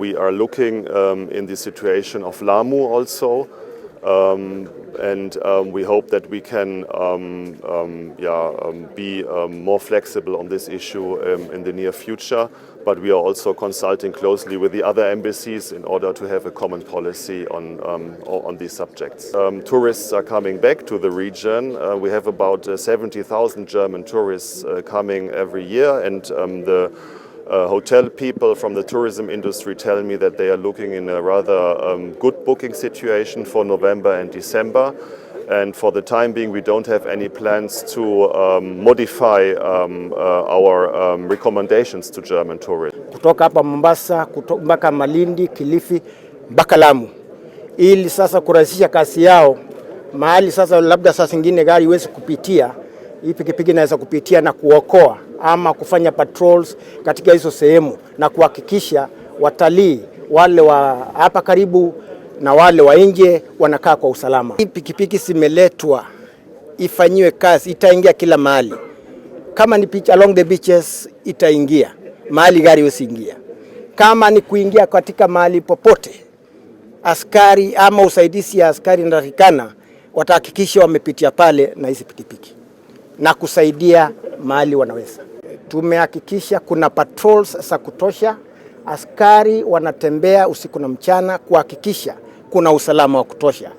We are looking in the situation of Lamu also. We hope that we can be more flexible on this issue in the near future. But we are also consulting closely with the other embassies in order to have a common policy on these subjects. Tourists are coming back to the region. We have about 70,000 German tourists coming every year, and the hotel people from the tourism industry tell me that they are looking in a rather good booking situation for November and December. And for the time being, we don't have any plans to modify our recommendations to German tourists. Kutoka hapa Mombasa, mpaka Malindi, Kilifi, mpaka Lamu. Ili sasa kurahisisha kazi yao, mahali sasa labda saa zingine gari iweze kupitia, hii pikipiki inaweza kupitia na kuokoa ama kufanya patrols katika hizo sehemu na kuhakikisha watalii wale wa hapa karibu na wale wa nje wanakaa kwa usalama. Hii pikipiki simeletwa ifanyiwe kazi, itaingia kila mahali. Kama ni beach, along the beaches itaingia, mahali gari usiingia. Kama ni kuingia katika mahali popote, askari ama usaidizi ya askari ndatikana, watahakikisha wamepitia pale na hizi pikipiki na kusaidia mahali wanaweza. Tumehakikisha kuna patrols za kutosha, askari wanatembea usiku na mchana kuhakikisha kuna usalama wa kutosha.